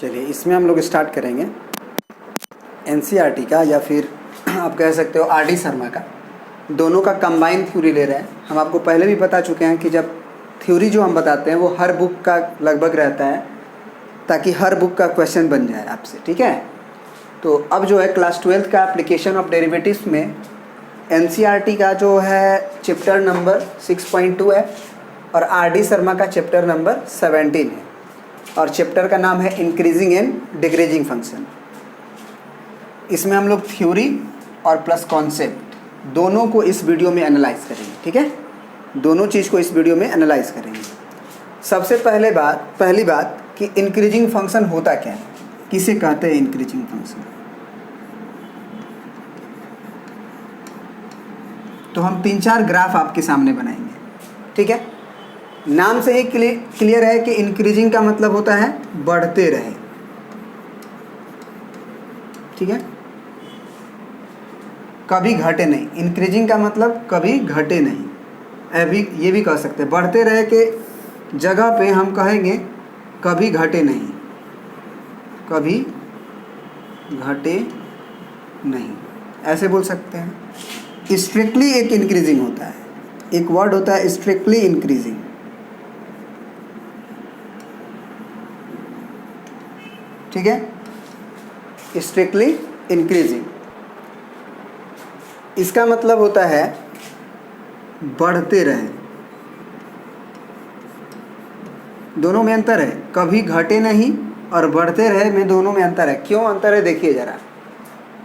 चलिए इसमें हम लोग स्टार्ट करेंगे एनसीईआरटी का या फिर आप कह सकते हो आरडी शर्मा का, दोनों का कंबाइन थ्योरी ले रहे हैं। हम आपको पहले भी बता चुके हैं कि जब थ्योरी जो हम बताते हैं वो हर बुक का लगभग रहता है ताकि हर बुक का क्वेश्चन बन जाए आपसे, ठीक है। तो अब जो है क्लास 12 का एप्लीकेशन ऑफ डेरिवेटिव्स में एनसीईआरटी का जो है चैप्टर नंबर 6.2 है और आरडी शर्मा का चैप्टर नंबर 17 है और चैप्टर का नाम है इंक्रीजिंग एंड डिक्रीजिंग फंक्शन। इसमें हम लोग थ्योरी और प्लस कॉन्सेप्ट दोनों को इस वीडियो में एनालाइज करेंगे, ठीक है। दोनों चीज़ को इस वीडियो में एनालाइज करेंगे। सबसे पहली बात कि इंक्रीजिंग फंक्शन होता क्या है, किसे कहते हैं इंक्रीजिंग फंक्शन। तो हम 3-4 ग्राफ आपके सामने बनाएंगे, ठीक है। नाम से ही क्लियर है कि इंक्रीजिंग का मतलब होता है बढ़ते रहे, ठीक है, कभी घटे नहीं। इंक्रीजिंग का मतलब कभी घटे नहीं। अभी ये भी कह सकते हैं बढ़ते रहे के जगह पे हम कहेंगे कभी घटे नहीं, कभी घटे नहीं, ऐसे बोल सकते हैं। स्ट्रिक्टली एक इंक्रीजिंग होता है, एक वर्ड होता है स्ट्रिक्टली इंक्रीजिंग, ठीक है, स्ट्रिक्टली इंक्रीजिंग। इसका मतलब होता है बढ़ते रहे। दोनों में अंतर है, कभी घटे नहीं और बढ़ते रहे में दोनों में अंतर है। क्यों अंतर है देखिए ज़रा।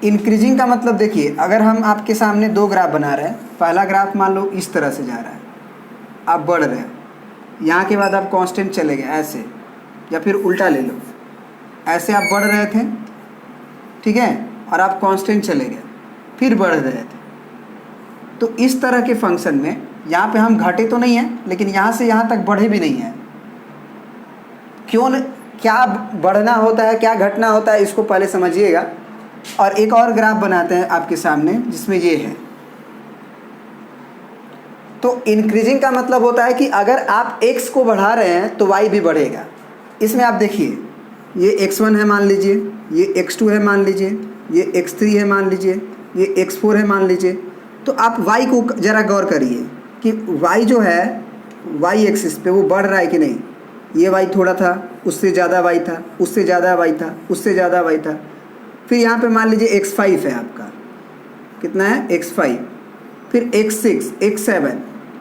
इंक्रीजिंग का मतलब देखिए, अगर हम आपके सामने 2 ग्राफ बना रहे हैं, पहला ग्राफ मान लो इस तरह से जा रहा है, आप बढ़ रहे हो, यहाँ के बाद आप कांस्टेंट चले गए ऐसे, या फिर उल्टा ले लो, ऐसे आप बढ़ रहे थे, ठीक है, और आप कांस्टेंट चले गए, फिर बढ़ रहे थे। तो इस तरह के फंक्शन में यहाँ पे हम घटे तो नहीं हैं, लेकिन यहाँ से यहाँ तक बढ़े भी नहीं हैं। क्यों क्या बढ़ना होता है, क्या घटना होता है, इसको पहले समझिएगा। और एक और ग्राफ बनाते हैं आपके सामने जिसमें ये है। तो इंक्रीजिंग का मतलब होता है कि अगर आप x को बढ़ा रहे हैं तो y भी बढ़ेगा। इसमें आप देखिए, ये x1 है मान लीजिए, ये x2 है मान लीजिए, ये x3 है मान लीजिए, ये x4 है मान लीजिए। तो आप y को ज़रा गौर करिए कि y जो है y एक्सिस पे वो बढ़ रहा है कि नहीं। ये y थोड़ा था, उससे ज़्यादा y था, उससे ज़्यादा y था, उससे ज़्यादा y था। फिर यहाँ पे मान लीजिए x5 है आपका, कितना है x5, फिर x6, x7।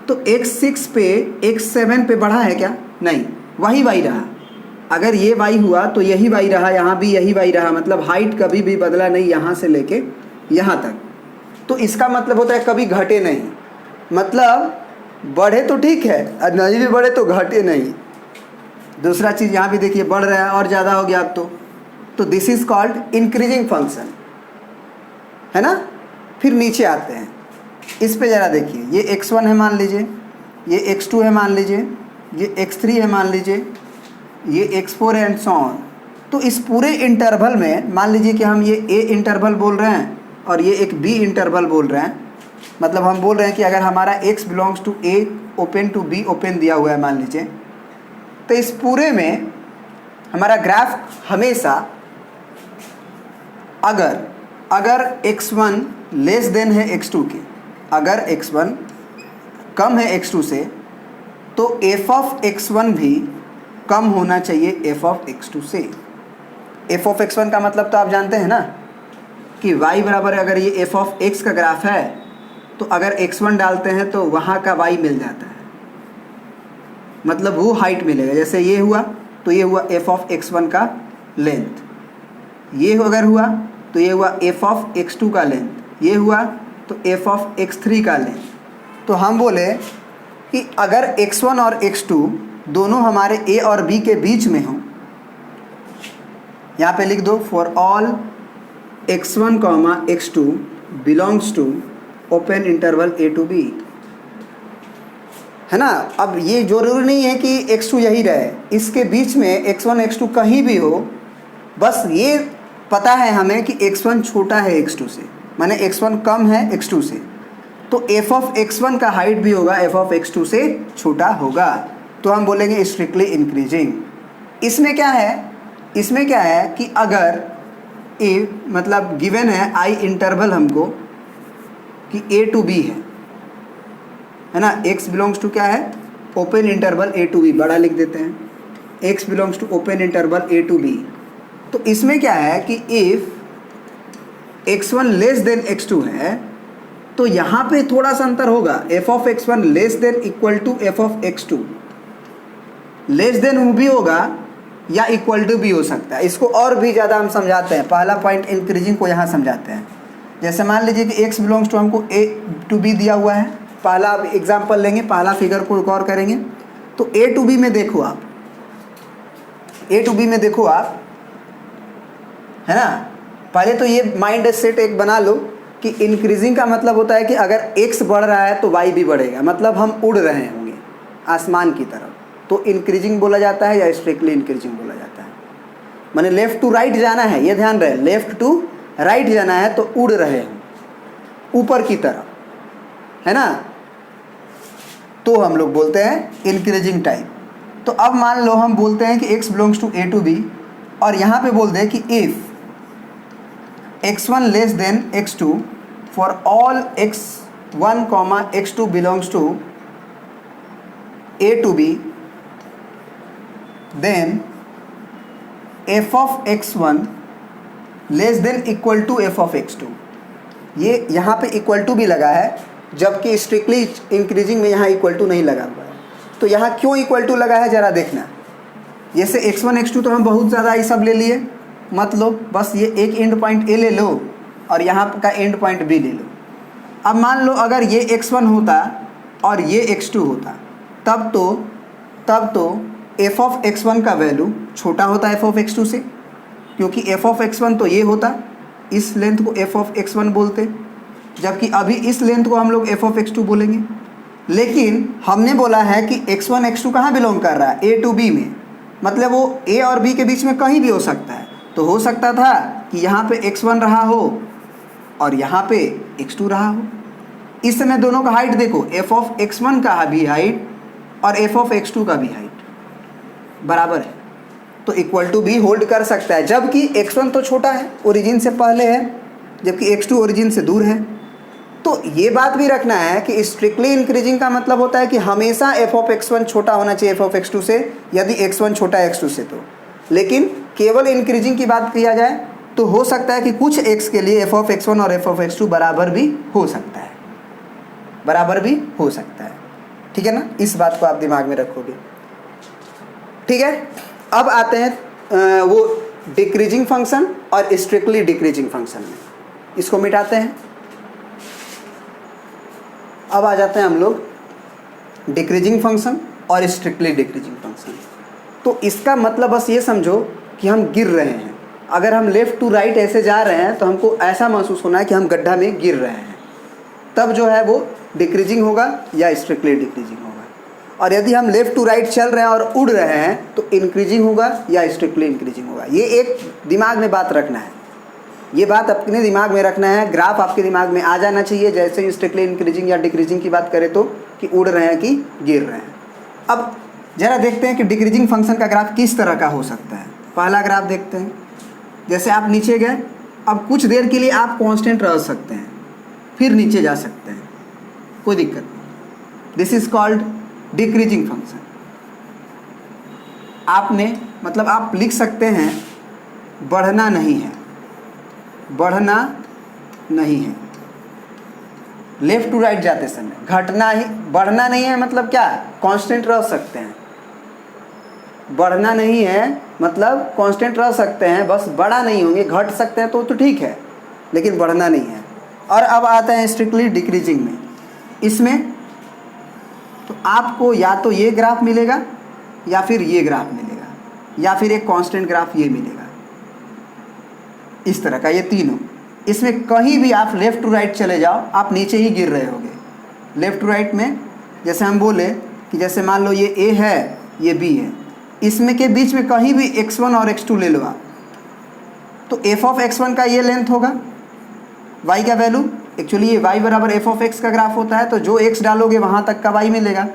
तो x6 पे x7 पे बढ़ा है क्या? नहीं, वही y रहा। अगर ये y हुआ तो यही y रहा, यहाँ भी यही y रहा। मतलब हाइट कभी भी बदला नहीं यहाँ से लेके यहाँ तक। तो इसका मतलब होता है कभी घटे नहीं। मतलब बढ़े तो ठीक है, नहीं भी बढ़े तो घटे नहीं। दूसरा चीज़ यहाँ भी देखिए, बढ़ रहा है और ज़्यादा हो गया अब तो this is called increasing function, है ना। फिर नीचे आते हैं, इस पे ज़रा देखिए, ये x1 है मान लीजिए, ये x2 है मान लीजिए, ये x3 है मान लीजिए, ये x4 है एंड सो ऑन। तो इस पूरे इंटरवल में मान लीजिए कि हम ये a इंटरवल बोल रहे हैं और ये एक b इंटरवल बोल रहे हैं। मतलब हम बोल रहे हैं कि अगर हमारा x belongs to a open to b open दिया हुआ है मान लीजिए, तो इस पूरे में हमारा ग्राफ हमेशा अगर x1 लेस देन है x2 के, अगर x1 कम है x2 से, तो f ऑफ x1 भी कम होना चाहिए f ऑफ x2 से। f ऑफ x1 का मतलब तो आप जानते हैं ना कि y बराबर, अगर ये f ऑफ x का ग्राफ है तो अगर x1 डालते हैं तो वहाँ का y मिल जाता है, मतलब वो हाइट मिलेगा। जैसे ये हुआ तो ये हुआ f ऑफ x1 का लेंथ, ये अगर हुआ तो ये हुआ f ऑफ x2 का लेंथ, ये हुआ तो f ऑफ x3 का लेंथ। तो हम बोले कि अगर x1 और x2 दोनों हमारे a और b के बीच में हों, यहाँ पे लिख दो for all x1, x2 belongs to open interval a to b, है ना। अब ये जरूरी नहीं है कि x2 यही रहे, इसके बीच में x1 x2 कहीं भी हो, बस ये पता है हमें कि x1 छोटा है x2 से, माने x1 कम है x2 से, तो f ऑफ x1 का हाइट भी होगा f ऑफ x2 से छोटा होगा। तो हम बोलेंगे स्ट्रिक्टली इंक्रीजिंग। इसमें क्या है इसमें क्या है कि अगर ए मतलब गिवन है आई इंटरवल हमको कि ए टू बी है ना, एक्स बिलोंग्स टू क्या है, open interval A to B, बड़ा लिख देते हैं, X belongs to open interval A to B. तो इसमें क्या है कि if x1 less than x2 है तो यहाँ पे थोड़ा सा अंतर होगा, F of x1 less than equal to F of x2, less than वो भी होगा या इक्वल टू भी हो सकता है। इसको और भी ज़्यादा हम समझाते हैं, पहला पॉइंट इंक्रीजिंग को यहाँ समझाते हैं। जैसे मान लीजिए कि x बिलोंग्स टू हमको a टू b दिया हुआ है, पहला एग्जाम्पल लेंगे, पहला फिगर को गौर करेंगे। तो a टू b में देखो आप, a टू b में देखो आप, है ना। पहले तो ये माइंड सेट एक बना लो कि इंक्रीजिंग का मतलब होता है कि अगर x बढ़ रहा है तो y भी बढ़ेगा, मतलब हम उड़ रहे होंगे आसमान की तरफ, तो इंक्रीजिंग बोला जाता है या स्ट्रिक्टली इंक्रीजिंग बोला जाता है। माने लेफ़्ट टू राइट जाना है, ये ध्यान रहे, लेफ़्ट टू राइट जाना है तो उड़ रहे हैं ऊपर की तरफ, है ना, तो हम लोग बोलते हैं इंक्रीजिंग टाइप। तो अब मान लो हम बोलते हैं कि x belongs to a to b, और यहाँ पे बोलते हैं कि if x1 less than x2 for all x1 x2 belongs to a to b, then f of x1 less than equal to F of x2। ये यहाँ पे equal to भी लगा है, जबकि स्ट्रिक्टली इंक्रीजिंग में यहाँ इक्वल टू नहीं लगा हुआ है। तो यहाँ क्यों इक्वल टू लगा है ज़रा देखना। जैसे x1 x2 तो हम बहुत ज़्यादा ये सब ले लिए, मत लो, बस ये एक एंड पॉइंट a ले लो और यहाँ का एंड पॉइंट b ले लो। अब मान लो अगर ये x1 होता और ये x2 होता, तब तो f ऑफ x1 का वैल्यू छोटा होता f ऑफ x2 से, क्योंकि f ऑफ x1 तो ये होता, इस लेंथ को f ऑफ x1 बोलते, जबकि अभी इस लेंथ को हम लोग f ऑफ x2 बोलेंगे। लेकिन हमने बोला है कि x1 x2 कहाँ बिलोंग कर रहा है, a टू b में, मतलब वो a और b के बीच में कहीं भी हो सकता है। तो हो सकता था कि यहाँ पे x1 रहा हो और यहाँ पे x2 रहा हो। इस समय दोनों का हाइट देखो, f ऑफ x1 का भी हाइट और f ऑफ x2 का भी हाइट बराबर है, तो इक्वल टू भी होल्ड कर सकता है, जबकि x1 तो छोटा है, ओरिजिन से पहले है, जबकि x2 ओरिजिन से दूर है। तो ये बात भी रखना है कि स्ट्रिक्टली इंक्रीजिंग का मतलब होता है कि हमेशा f ऑफ x1 छोटा होना चाहिए f ऑफ x2 से, यदि x1 छोटा है x2 से तो। लेकिन केवल इंक्रीजिंग की बात किया जाए तो हो सकता है कि कुछ x के लिए f ऑफ x1 और f ऑफ x2 बराबर भी हो सकता है, बराबर भी हो सकता है, ठीक है ना। इस बात को आप दिमाग में रखोगे, ठीक है। अब आते हैं वो डिक्रीजिंग फंक्शन और स्ट्रिक्टली डिक्रीजिंग फंक्शन में, इसको मिटाते हैं। अब आ जाते हैं हम लोग डिक्रीजिंग फंक्शन और स्ट्रिक्टली डिक्रीजिंग फंक्शन। तो इसका मतलब बस ये समझो कि हम गिर रहे हैं, अगर हम लेफ़्ट टू राइट ऐसे जा रहे हैं तो हमको ऐसा महसूस होना है कि हम गड्ढा में गिर रहे हैं, तब जो है वो डिक्रीजिंग होगा या स्ट्रिक्टली डिक्रीजिंग होगा। और यदि हम लेफ़्ट टू राइट चल रहे हैं और उड़ रहे हैं तो इंक्रीजिंग होगा या स्ट्रिक्टली इंक्रीजिंग होगा। ये एक दिमाग में बात रखना है, ये बात अपने दिमाग में रखना है, ग्राफ आपके दिमाग में आ जाना चाहिए जैसे ही स्ट्रिक्टली इंक्रीजिंग या डिक्रीजिंग की बात करें तो, कि उड़ रहे हैं कि गिर रहे हैं। अब ज़रा देखते हैं कि डिक्रीजिंग फंक्शन का ग्राफ किस तरह का हो सकता है। पहला ग्राफ देखते हैं, जैसे आप नीचे गए, अब कुछ देर के लिए आप कांस्टेंट रह सकते हैं, फिर नीचे जा सकते हैं, कोई दिक्कत नहीं। This is called decreasing function. आपने मतलब आप लिख सकते हैं बढ़ना नहीं है, बढ़ना नहीं है, लेफ़्ट टू राइट जाते समय घटना ही, बढ़ना नहीं है मतलब क्या, कांस्टेंट रह सकते हैं। बढ़ना नहीं है मतलब कांस्टेंट रह सकते हैं, बस बड़ा नहीं होंगे, घट सकते हैं तो ठीक है, लेकिन बढ़ना नहीं है। और अब आता है स्ट्रिक्टली डिक्रीजिंग में, इसमें तो आपको या तो ये ग्राफ मिलेगा या फिर ये ग्राफ मिलेगा या फिर एक कांस्टेंट ग्राफ ये मिलेगा, इस तरह का, ये तीनों। इसमें कहीं भी आप लेफ़्ट टू राइट चले जाओ आप नीचे ही गिर रहे होगे। लेफ़्ट टू राइट में जैसे हम बोले कि जैसे मान लो ये A है ये B है, इसमें के बीच में कहीं भी x1 और x2 ले लो आप, तो f ऑफ x1 का ये लेंथ होगा, y का वैल्यू, एक्चुअली ये y बराबर f ऑफ x का ग्राफ होता है, तो जो x डालोगे वहाँ तक का y मिलेगा,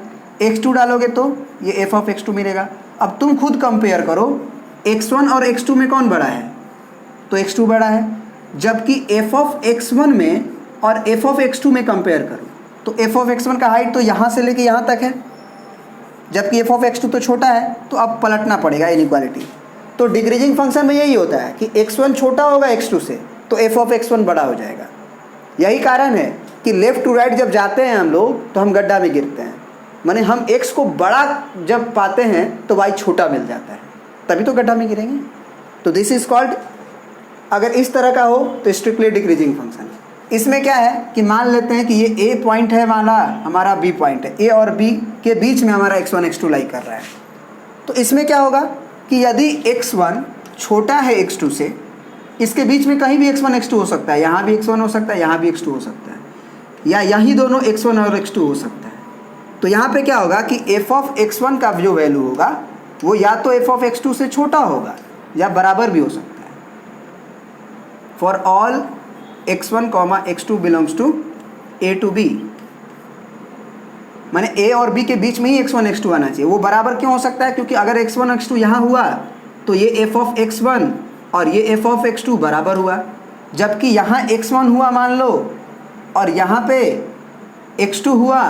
x2 डालोगे तो ये f ऑफ x2 मिलेगा। अब तुम खुद कंपेयर करो x1 और x2 में कौन बड़ा है? तो x2 बड़ा है। जबकि f ऑफ x1 में और f ऑफ x2 में कंपेयर करो तो f ऑफ x1 का हाइट तो यहाँ से लेके यहाँ तक है, जबकि f ऑफ x2 तो छोटा है, तो अब पलटना पड़ेगा इनइक्वालिटी। तो डिक्रीजिंग फंक्शन में यही होता है कि x1 छोटा होगा x2 से तो f ऑफ x1 बड़ा हो जाएगा। यही कारण है कि लेफ़्ट टू राइट जब जाते हैं हम लोग तो हम गड्ढा में गिरते हैं, माने हम x को बड़ा जब पाते हैं तो y छोटा मिल जाता है, तभी तो गड्ढा में गिरेंगे। तो दिस इज कॉल्ड, अगर इस तरह का हो तो स्ट्रिक्टली डिक्रीजिंग फंक्शन। इसमें क्या है कि मान लेते हैं कि ये a पॉइंट है वाला, हमारा b पॉइंट है, a और b के बीच में हमारा x1 x2 लाई कर रहा है। तो इसमें क्या होगा कि यदि x1 छोटा है x2 से, इसके बीच में कहीं भी x1 x2 हो सकता है, यहाँ भी x1 हो सकता है, यहाँ भी x2 हो सकता है, या यहीं दोनों x1 और x2 हो सकता है। तो यहाँ पे क्या होगा कि f ऑफ x1 का जो वैल्यू होगा वो या तो f ऑफ x2 से छोटा होगा या बराबर भी हो सकता है। For all x1, x2 belongs to a to b, माने a और b के बीच में ही x1 x2 आना चाहिए। वो बराबर क्यों हो सकता है? क्योंकि अगर x1 x2 यहाँ हुआ तो ये f ऑफ x1 और ये f ऑफ x2 बराबर हुआ, जबकि यहाँ x1 हुआ मान लो और यहाँ पे x2 हुआ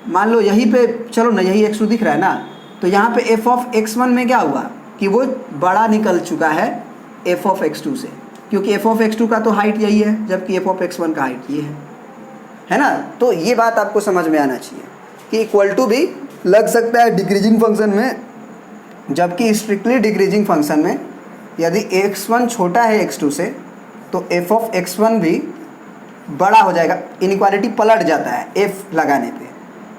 मान लो, यहीं पे चलो ना, यही x2 दिख रहा है ना, तो यहाँ पे f ऑफ x1 में क्या हुआ कि वो बड़ा निकल चुका है f ऑफ x2 से, क्योंकि f ऑफ x2 का तो हाइट यही है, जबकि f ऑफ x1 का हाइट ये है ना। तो ये बात आपको समझ में आना चाहिए कि इक्वल टू भी लग सकता है डिक्रीजिंग फंक्शन में, जबकि स्ट्रिक्टली डिक्रीजिंग फंक्शन में यदि x1 छोटा है x2 से तो f ऑफ x1 भी बड़ा हो जाएगा, इनइक्वालिटी पलट जाता है f लगाने पे।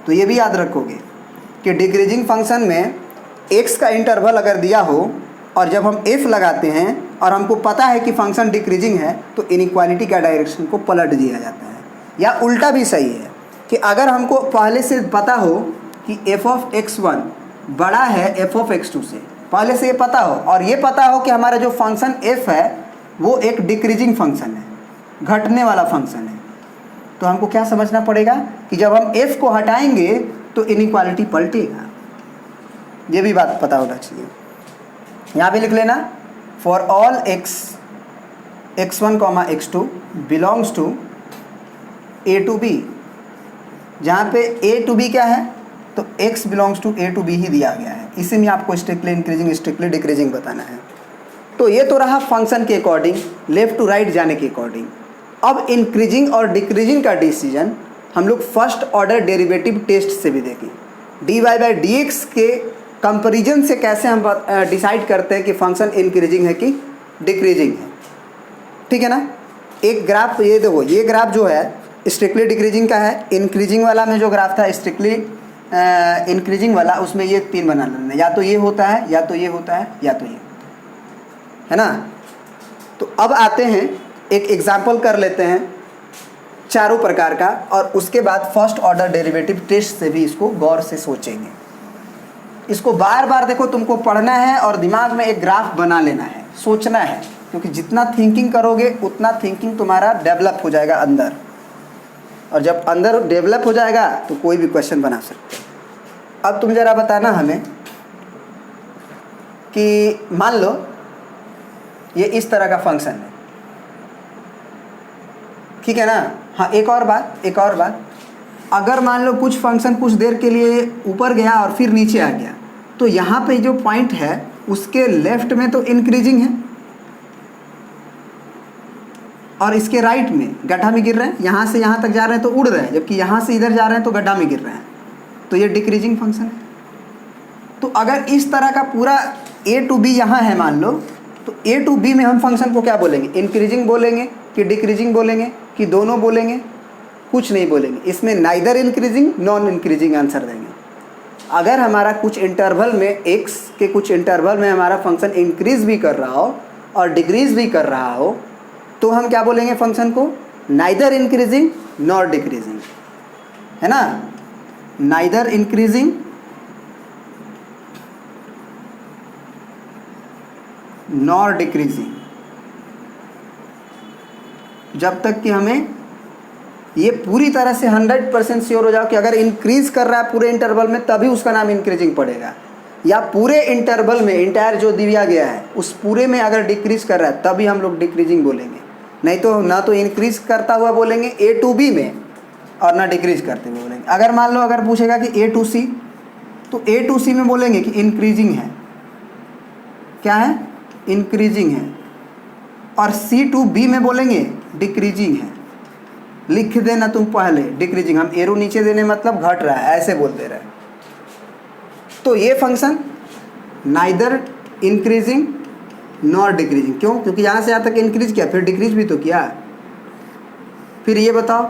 तो ये भी याद रखोगे कि डिक्रीजिंग फंक्शन में x का इंटरवल अगर दिया हो और जब हम f लगाते हैं और हमको पता है कि फंक्शन डिक्रीजिंग है तो इनइक्वालिटी का डायरेक्शन को पलट दिया जाता है। या उल्टा भी सही है कि अगर हमको पहले से पता हो कि f ऑफ x1 बड़ा है f ऑफ x2 से, पहले से ये पता हो और ये पता हो कि हमारा जो फंक्शन f है वो एक डिक्रीजिंग फंक्शन है, घटने वाला फंक्शन है, तो हमको क्या समझना पड़ेगा कि जब हम f को हटाएंगे तो इनइक्वालिटी पलटेगा। ये भी बात पता होना चाहिए। यहाँ पे लिख लेना for all x1, x2 belongs to a to b, जहाँ पे a टू b क्या है तो x belongs to a to b ही दिया गया है, इसी में आपको स्ट्रिक्टली इंक्रीजिंग स्ट्रिक्टली डिक्रीजिंग बताना है। तो ये तो रहा फंक्शन के अकॉर्डिंग, लेफ़्ट टू राइट जाने के अकॉर्डिंग। अब इंक्रीजिंग और डिक्रीजिंग का डिसीजन हम लोग फर्स्ट ऑर्डर डेरिवेटिव टेस्ट से भी देखें। dy/dx के कंपैरिजन से कैसे हम डिसाइड करते हैं कि फंक्शन इंक्रीजिंग है कि डिक्रीजिंग है, ठीक है ना। एक ग्राफ ये देखो, ये ग्राफ जो है स्ट्रिक्टली डिक्रीजिंग का है, इंक्रीजिंग वाला में जो ग्राफ था स्ट्रिक्टली इंक्रीजिंग वाला, उसमें ये तीन बना लेना, या तो ये होता है, या तो ये होता है, या तो ये है ना। तो अब आते हैं एक एग्जाम्पल कर लेते हैं चारों प्रकार का, और उसके बाद फर्स्ट ऑर्डर डेरिवेटिव टेस्ट से भी इसको गौर से सोचेंगे। इसको बार बार देखो, तुमको पढ़ना है और दिमाग में एक ग्राफ बना लेना है, सोचना है, क्योंकि जितना थिंकिंग करोगे उतना थिंकिंग तुम्हारा डेवलप हो जाएगा अंदर, और जब अंदर डेवलप हो जाएगा तो कोई भी क्वेश्चन बना सकते हो। अब तुम ज़रा बताना हमें कि मान लो ये इस तरह का फंक्शन है, ठीक है ना। हाँ, एक और बात, अगर मान लो कुछ फंक्शन कुछ देर के लिए ऊपर गया और फिर नीचे आ गया, तो यहाँ पे जो पॉइंट है उसके लेफ्ट में तो इंक्रीजिंग है और इसके राइट में गड्ढा में गिर रहे हैं, यहाँ से यहाँ तक जा रहे हैं तो उड़ रहे हैं, जबकि यहाँ से इधर जा रहे हैं तो गड्ढा में गिर रहे हैं, तो ये डिक्रीजिंग फंक्शन है। तो अगर इस तरह का पूरा a टू b यहाँ है मान लो, तो a टू b में हम फंक्शन को क्या बोलेंगे, इंक्रीजिंग बोलेंगे कि डिक्रीजिंग बोलेंगे कि दोनों बोलेंगे, कुछ नहीं बोलेंगे। इसमें neither increasing non increasing answer देंगे। अगर हमारा कुछ इंटरवल में x के कुछ इंटरवल में हमारा फंक्शन इंक्रीज भी कर रहा हो और डिक्रीज भी कर रहा हो, तो हम क्या बोलेंगे फंक्शन को, नाइदर इंक्रीजिंग नॉर डिक्रीजिंग, है ना, नाइदर इंक्रीजिंग नॉर डिक्रीजिंग, जब तक कि हमें ये पूरी तरह से 100% श्योर हो जाओ कि अगर इंक्रीज कर रहा है पूरे इंटरवल में तभी उसका नाम इंक्रीजिंग पड़ेगा। या पूरे इंटरवल में, इंटायर जो दिया गया है उस पूरे में अगर डिक्रीज कर रहा है तभी हम लोग डिक्रीजिंग बोलेंगे। नहीं तो ना तो इंक्रीज करता हुआ बोलेंगे ए टू बी में और ना डिक्रीज करते हुए बोलेंगे। अगर मान लो अगर पूछेगा कि ए टू सी, तो ए टू सी में बोलेंगे कि इंक्रीजिंग है। क्या है? इंक्रीजिंग है। और सी टू बी में बोलेंगे डिक्रीजिंग है। लिख देना तुम पहले डिक्रीजिंग, हम एरो नीचे देने मतलब घट रहा है ऐसे बोलते रहे। तो ये function neither increasing nor decreasing. क्यों? क्योंकि यहाँ से यहाँ तक इंक्रीज किया फिर डिक्रीज भी तो किया। फिर ये बताओ,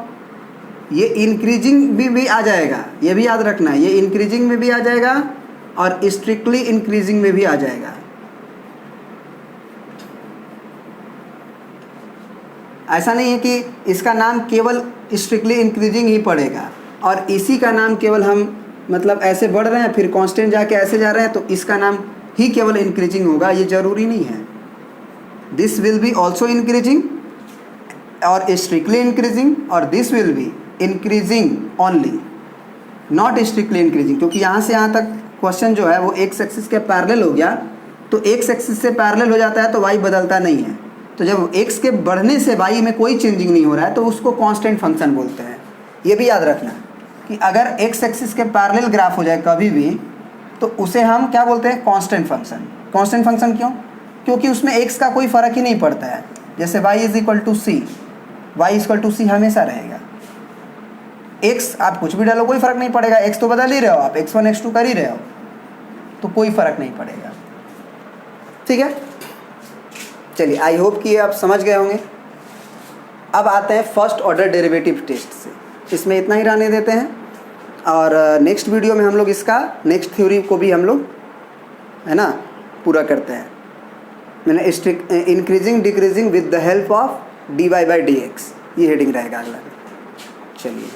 ये इंक्रीजिंग भी आ जाएगा, ये भी याद रखना है, ये इंक्रीजिंग में भी आ जाएगा और स्ट्रिक्टली इंक्रीजिंग में भी आ जाएगा। ऐसा नहीं है कि इसका नाम केवल स्ट्रिक्टली इंक्रीजिंग ही पड़ेगा और इसी का नाम केवल हम मतलब ऐसे बढ़ रहे हैं फिर कांस्टेंट जाके ऐसे जा रहे हैं तो इसका नाम ही केवल इंक्रीजिंग होगा, ये जरूरी नहीं है। This will be also increasing और स्ट्रिक्टली इंक्रीजिंग और this will be increasing only, not strictly increasing. क्योंकि यहाँ से यहाँ तक क्वेश्चन जो है वो एक्स एक्सिस के पैरेलल हो गया, तो एक्स एक्सिस से पैरेलल हो जाता है तो वाई बदलता नहीं है। तो जब एक्स के बढ़ने से वाई में कोई चेंजिंग नहीं हो रहा है तो उसको कांस्टेंट फंक्शन बोलते हैं। ये भी याद रखना कि अगर एक्स एक्सिस के पैरेलल ग्राफ हो जाए कभी भी तो उसे हम क्या बोलते हैं? Constant function. कांस्टेंट फंक्शन क्यों? क्योंकि उसमें एक्स का कोई फ़र्क ही नहीं पड़ता है। जैसे y is equal to C, Y equal to C हमेशा रहेगा। एक्स आप कुछ भी डालो कोई फ़र्क नहीं पड़ेगा, एक्स तो बदल ही रहे हो आप, x1 x2 कर ही रहे हो तो कोई फ़र्क नहीं पड़ेगा। ठीक है, चलिए आई होप कि आप समझ गए होंगे। अब आते हैं फर्स्ट ऑर्डर डेरिवेटिव टेस्ट से, इसमें इतना ही रहने देते हैं और नेक्स्ट वीडियो में हम लोग इसका नेक्स्ट थ्योरी को भी हम लोग है ना पूरा करते हैं। मैंने increasing decreasing with the help of dy/dx, ये हेडिंग रहेगा अगला। चलिए।